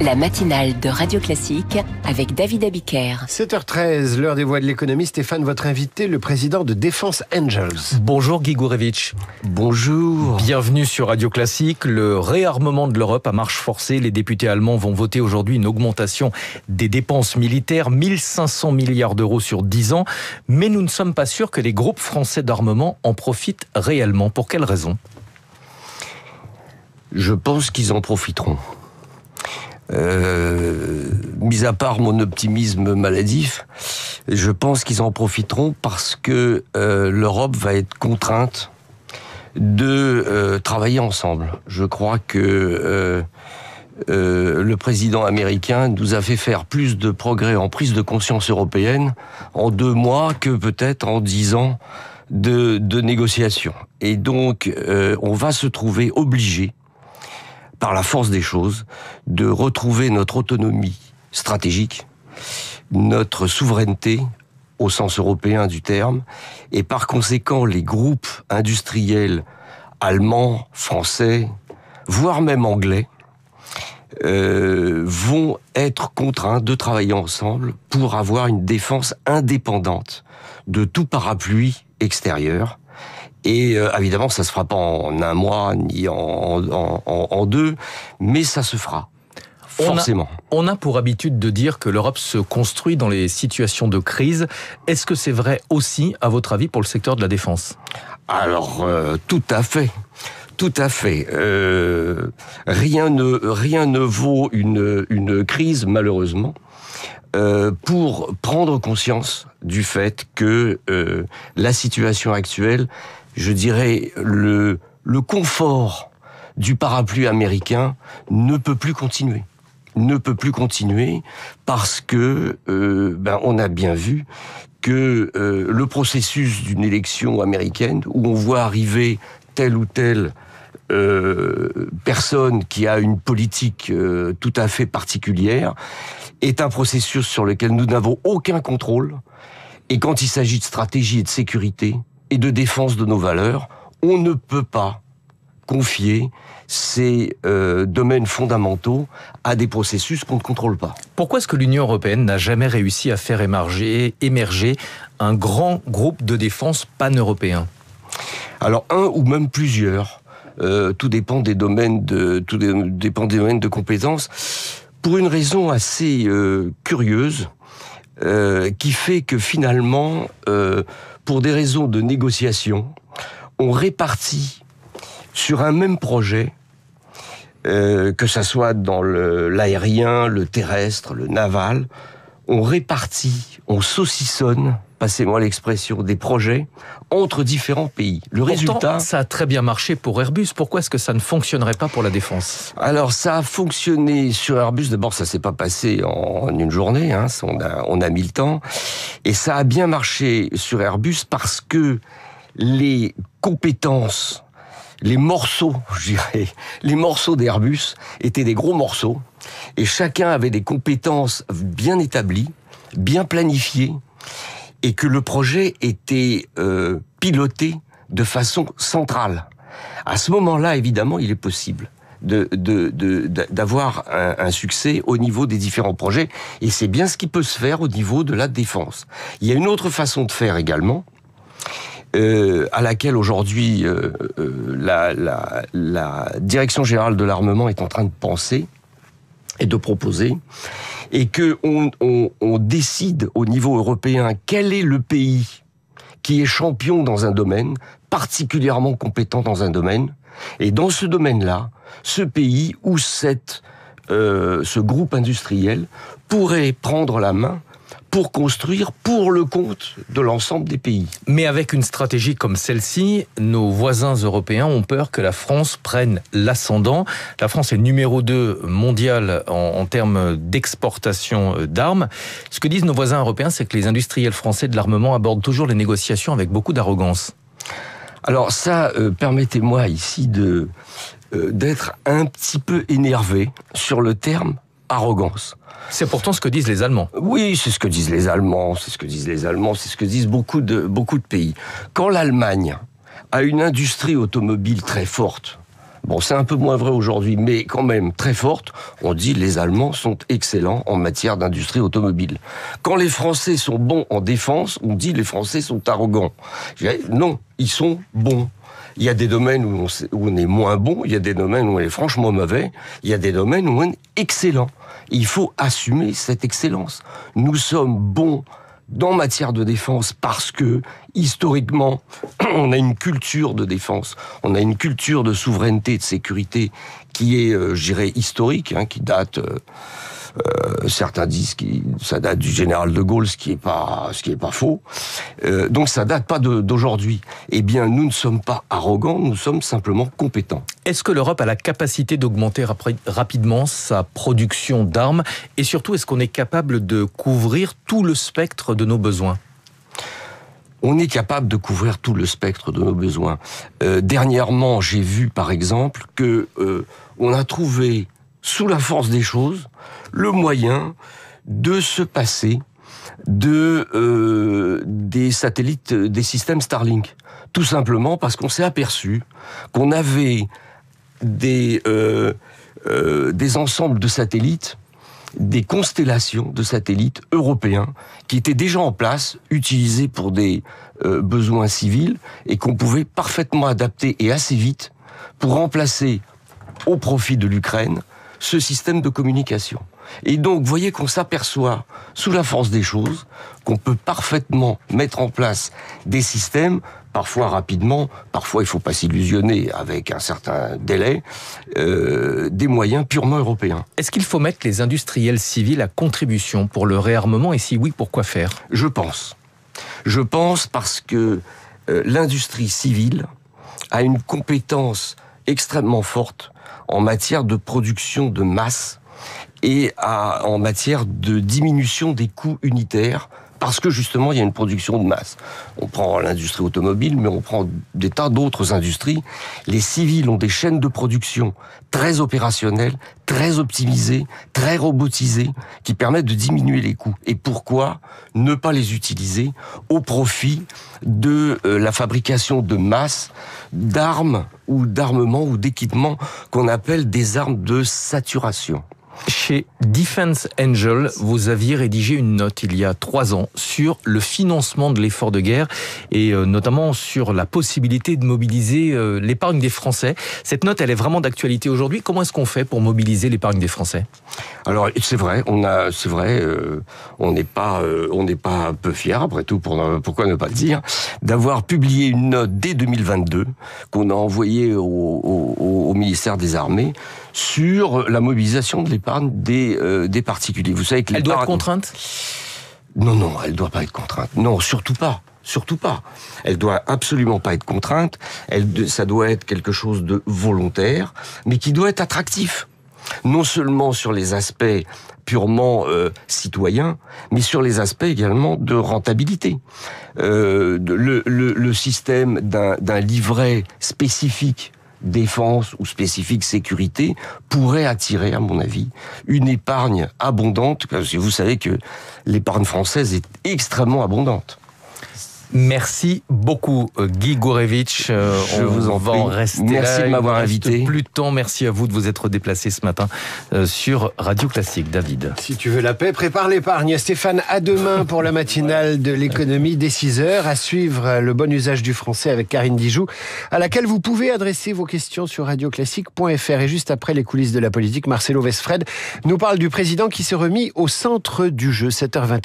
La matinale de Radio Classique avec David Abiker. 7h13, l'heure des voix de l'économie. Stéphane, votre invité, le président de Défense Angels. Bonjour Guy Gourevitch. Bonjour. Bienvenue sur Radio Classique. Le réarmement de l'Europe à marche forcée. Les députés allemands vont voter aujourd'hui une augmentation des dépenses militaires, 1500 milliards d'euros sur 10 ans. Mais nous ne sommes pas sûrs que les groupes français d'armement en profitent réellement. Pour quelles raisons ? Je pense qu'ils en profiteront. Mis à part mon optimisme maladif, je pense qu'ils en profiteront parce que l'Europe va être contrainte de travailler ensemble. Je crois que le président américain nous a fait faire plus de progrès en prise de conscience européenne en 2 mois que peut-être en 10 ans de négociations. Et donc, on va se trouver obligé, par la force des choses, de retrouver notre autonomie stratégique, notre souveraineté au sens européen du terme, et par conséquent les groupes industriels allemands, français, voire même anglais, vont être contraints de travailler ensemble pour avoir une défense indépendante de tout parapluie extérieur. Et évidemment, ça se fera pas en 1 mois, ni en 2, mais ça se fera. Forcément. On a pour habitude de dire que l'Europe se construit dans les situations de crise. Est-ce que c'est vrai aussi, à votre avis, pour le secteur de la défense ? Alors, tout à fait. Tout à fait. Rien ne vaut une crise, malheureusement, pour prendre conscience du fait que la situation actuelle, je dirais, le confort du parapluie américain ne peut plus continuer. Ne peut plus continuer parce que on a bien vu que le processus d'une élection américaine où on voit arriver telle ou telle personne qui a une politique tout à fait particulière est un processus sur lequel nous n'avons aucun contrôle. Et quand il s'agit de stratégie et de sécurité et de défense de nos valeurs, on ne peut pas confier ces domaines fondamentaux à des processus qu'on ne contrôle pas. Pourquoi est-ce que l'Union européenne n'a jamais réussi à faire émerger un grand groupe de défense pan-européen ? Alors, un ou même plusieurs. Tout dépend des domaines de compétences. Pour une raison assez curieuse, qui fait que finalement, pour des raisons de négociation, on répartit sur un même projet, que ça soit dans l'aérien, le terrestre, le naval, on répartit, on saucissonne, passez-moi l'expression, des projets entre différents pays. Pourtant, résultat, ça a très bien marché pour Airbus. Pourquoi est-ce que ça ne fonctionnerait pas pour la défense ? Alors, ça a fonctionné sur Airbus. D'abord, ça s'est pas passé en une journée. Hein, on a mis le temps. Et ça a bien marché sur Airbus parce que les compétences, les morceaux, je dirais, les morceaux d'Airbus étaient des gros morceaux. Et chacun avait des compétences bien établies, bien planifiées, et que le projet était piloté de façon centrale. À ce moment-là, évidemment, il est possible d'avoir un succès au niveau des différents projets, et c'est bien ce qui peut se faire au niveau de la défense. Il y a une autre façon de faire également, à laquelle aujourd'hui la Direction Générale de l'Armement est en train de penser et de proposer, et que on décide au niveau européen quel est le pays qui est champion dans un domaine, particulièrement compétent dans un domaine, et dans ce domaine-là, ce pays ou ce groupe industriel pourrait prendre la main pour construire pour le compte de l'ensemble des pays. Mais avec une stratégie comme celle-ci, nos voisins européens ont peur que la France prenne l'ascendant. La France est numéro 2 mondial en termes d'exportation d'armes. Ce que disent nos voisins européens, c'est que les industriels français de l'armement abordent toujours les négociations avec beaucoup d'arrogance. Alors ça, permettez-moi ici d'être un petit peu énervé sur le terme arrogance. C'est pourtant ce que disent les Allemands. Oui, c'est ce que disent les Allemands, c'est ce que disent beaucoup de pays. Quand l'Allemagne a une industrie automobile très forte, Bon, c'est un peu moins vrai aujourd'hui, mais quand même très forte. On dit les Allemands sont excellents en matière d'industrie automobile. Quand les Français sont bons en défense, on dit les Français sont arrogants. Non, ils sont bons. Il y a des domaines où on est moins bon, il y a des domaines où on est franchement mauvais, il y a des domaines où on est excellent. Il faut assumer cette excellence. Nous sommes bons en matière de défense parce que, historiquement, on a une culture de défense, on a une culture de souveraineté et de sécurité qui est, je dirais, historique, qui date... certains disent que ça date du général de Gaulle, ce qui est pas faux. Donc ça date pas d'aujourd'hui. Eh bien, nous ne sommes pas arrogants, nous sommes simplement compétents. Est-ce que l'Europe a la capacité d'augmenter rapidement sa production d'armes? Et surtout, est-ce qu'on est capable de couvrir tout le spectre de nos besoins? On est capable de couvrir tout le spectre de nos besoins. Dernièrement, j'ai vu, par exemple, que on a trouvé, sous la force des choses, le moyen de se passer des satellites, des systèmes Starlink. Tout simplement parce qu'on s'est aperçu qu'on avait des ensembles de satellites, des constellations de satellites européens qui étaient déjà en place, utilisés pour des besoins civils, et qu'on pouvait parfaitement adapter et assez vite pour remplacer au profit de l'Ukraine ce système de communication. Et donc, vous voyez qu'on s'aperçoit, sous la force des choses, qu'on peut parfaitement mettre en place des systèmes, parfois rapidement, parfois il ne faut pas s'illusionner avec un certain délai, des moyens purement européens. Est-ce qu'il faut mettre les industriels civils à contribution pour le réarmement, et si oui, pourquoi faire? Je pense. Je pense parce que l'industrie civile a une compétence extrêmement forte en matière de production de masse et en matière de diminution des coûts unitaires, parce que justement il y a une production de masse. On prend l'industrie automobile, mais on prend des tas d'autres industries. Les civils ont des chaînes de production très opérationnelles, très optimisées, très robotisées, qui permettent de diminuer les coûts. Et pourquoi ne pas les utiliser au profit de la fabrication de masse d'armes ou d'armements ou d'équipements qu'on appelle des armes de saturation? Chez Defense Angel, vous aviez rédigé une note il y a 3 ans sur le financement de l'effort de guerre et notamment sur la possibilité de mobiliser l'épargne des Français. Cette note, elle est vraiment d'actualité aujourd'hui. Comment est-ce qu'on fait pour mobiliser l'épargne des Français? Alors c'est vrai, on n'est pas peu fiers, après tout, pourquoi ne pas le dire, d'avoir publié une note dès 2022 qu'on a envoyée au ministère des Armées sur la mobilisation de l'épargne des particuliers. Vous savez que elle doit être contrainte? Non, elle ne doit pas être contrainte. Non, surtout pas. Surtout pas. Elle doit absolument pas être contrainte. Ça doit être quelque chose de volontaire, mais qui doit être attractif. Non seulement sur les aspects purement citoyens, mais sur les aspects également de rentabilité. Le système d'un livret spécifique défense ou spécifique sécurité pourrait attirer, à mon avis, une épargne abondante, parce que vous savez que l'épargne française est extrêmement abondante. Merci beaucoup Guy Gourevitch. Je vous en prie. Rester Merci là. de m'avoir invité. Plus de temps. Merci à vous de vous être déplacé ce matin sur Radio Classique. David. Si tu veux la paix, prépare l'épargne. Stéphane, à demain pour la matinale de l'économie dès 6h. À suivre le bon usage du français avec Karine Dijoux, à laquelle vous pouvez adresser vos questions sur radioclassique.fr. Et juste après les coulisses de la politique, Marcelo Westfred nous parle du président qui s'est remis au centre du jeu, 7h21.